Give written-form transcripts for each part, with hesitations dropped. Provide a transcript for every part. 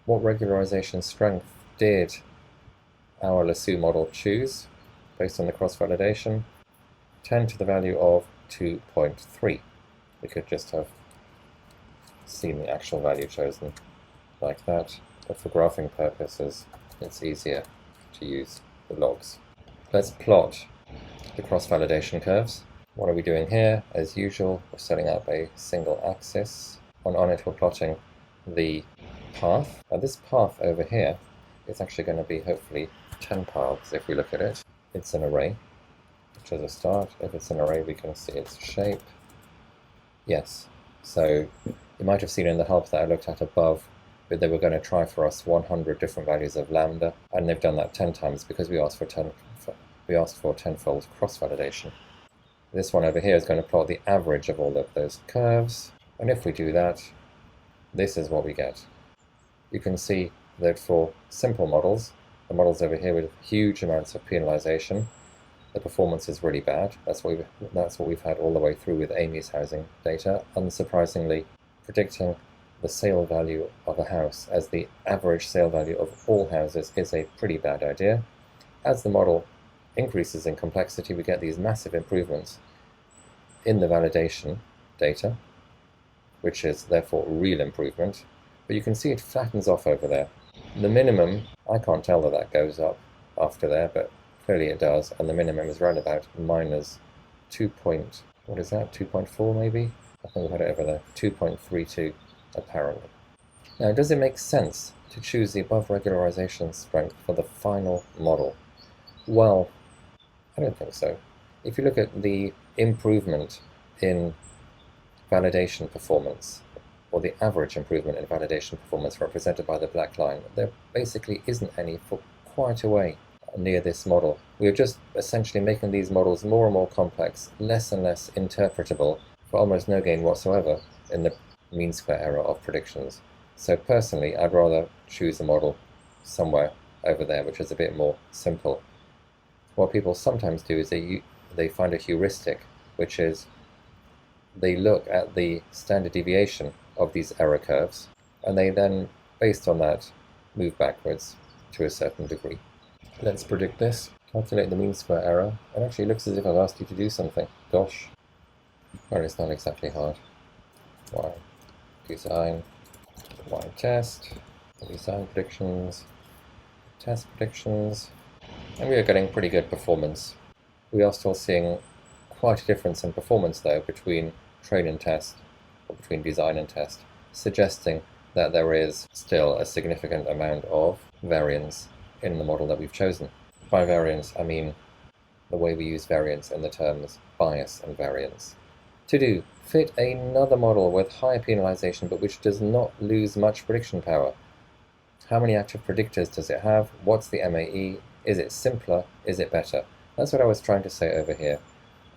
what regularization strength did our lasso model choose based on the cross-validation? 10 to the value of 2.3. We could just have seen the actual value chosen like that, but for graphing purposes it's easier to use the logs. Let's plot the cross-validation curves. What are we doing here? As usual, we're setting up a single axis. On it we're plotting the path. Now this path over here is actually going to be hopefully 10 paths if we look at it. It's an array, which is a start. If it's an array we can see its shape. Yes, so you might have seen in the help that I looked at above that they were going to try for us 100 different values of lambda, and they've done that 10 times because we asked for 10-fold cross-validation. This one over here is going to plot the average of all of those curves, and if we do that, this is what we get. You can see that for simple models, the models over here with huge amounts of penalization, the performance is really bad. That's what we've had all the way through with Amy's housing data. Unsurprisingly, predicting the sale value of a house as the average sale value of all houses is a pretty bad idea. As the model increases in complexity, we get these massive improvements in the validation data, which is therefore real improvement. But you can see it flattens off over there. The minimum, I can't tell that goes up after there, but clearly it does, and the minimum is around about minus 2.4 maybe? I think we had it over there, 2.32 apparently. Now, does it make sense to choose the above regularization strength for the final model? Well, I don't think so. If you look at the improvement in validation performance, or the average improvement in validation performance represented by the black line, there basically isn't any for quite a way near this model. We are just essentially making these models more and more complex, less and less interpretable, for almost no gain whatsoever in the mean square error of predictions. So personally, I'd rather choose a model somewhere over there, which is a bit more simple. What people sometimes do is they find a heuristic, which is they look at the standard deviation of these error curves, and they then, based on that, move backwards to a certain degree. Let's predict this. Calculate the mean square error. It actually looks as if I've asked you to do something. Gosh. Well, it's not exactly hard. Y design, Y test, design predictions, test predictions, and we are getting pretty good performance. We are still seeing quite a difference in performance though between train and test, or between design and test, suggesting that there is still a significant amount of variance in the model that we've chosen. By variance, I mean the way we use variance in the terms bias and variance. To do, fit another model with higher penalization but which does not lose much prediction power. How many active predictors does it have? What's the MAE? Is it simpler? Is it better? That's what I was trying to say over here.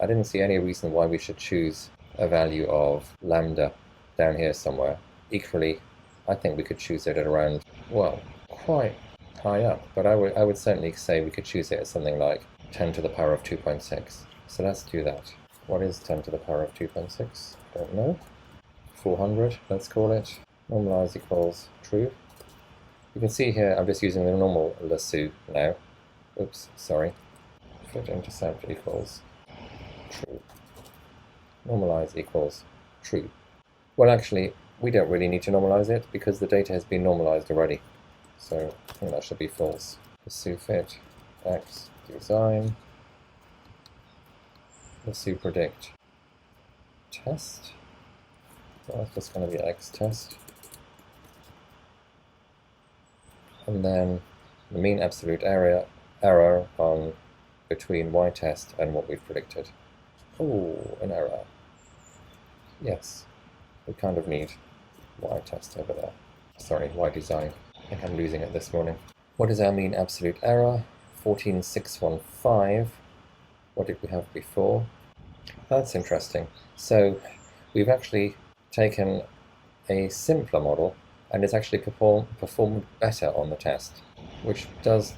I didn't see any reason why we should choose a value of lambda down here somewhere. Equally, I think we could choose it at around, well, quite high up, but I would certainly say we could choose it at something like 10 to the power of 2.6. So let's do that. What is 10 to the power of 2.6? Don't know. 400, let's call it. Normalize equals true. You can see here I'm just using the normal lasso now. Oops, sorry. Fit intercept equals true. Normalize equals true. Well, actually, we don't really need to normalize it because the data has been normalized already. So I think that should be false. Lasso fit x design. Lasso predict test. Well, that's just going to be x test. And then the mean absolute error on between y test and what we've predicted. Oh, an error. Yes, we kind of need y test over there. Sorry, y design. I think I'm losing it this morning. What is our mean absolute error? 14615. What did we have before? That's interesting. So we've actually taken a simpler model and it's actually performed better on the test, which does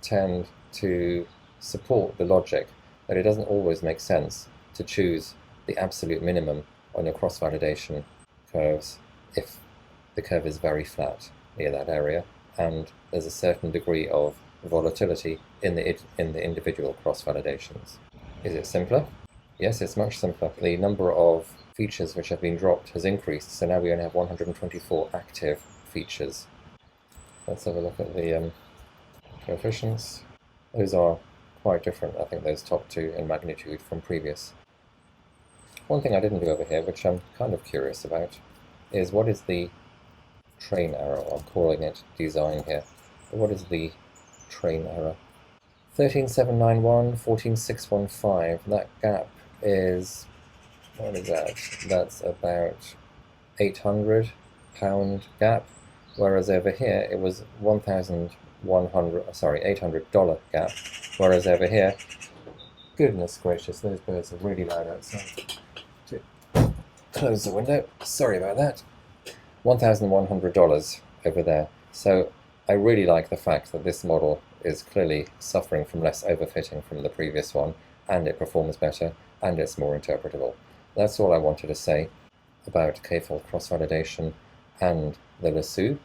tend to support the logic that it doesn't always make sense to choose the absolute minimum on your cross-validation curves if the curve is very flat. near that area, and there's a certain degree of volatility in the individual cross-validations. Is it simpler? Yes, it's much simpler. The number of features which have been dropped has increased, so now we only have 124 active features. Let's have a look at the coefficients. Those are quite different, I think, those top two in magnitude from previous. One thing I didn't do over here, which I'm kind of curious about, is what is the train error? I'm calling it design here. But what is the train error? 13791, 14615. That gap is, what is that? That's about £800 gap, whereas over here it was $800 gap, whereas over here, goodness gracious, those birds are really loud outside. To close the window, sorry about that. $1,100 over there. So I really like the fact that this model is clearly suffering from less overfitting from the previous one, and it performs better, and it's more interpretable. That's all I wanted to say about k-fold cross-validation and the Lasso.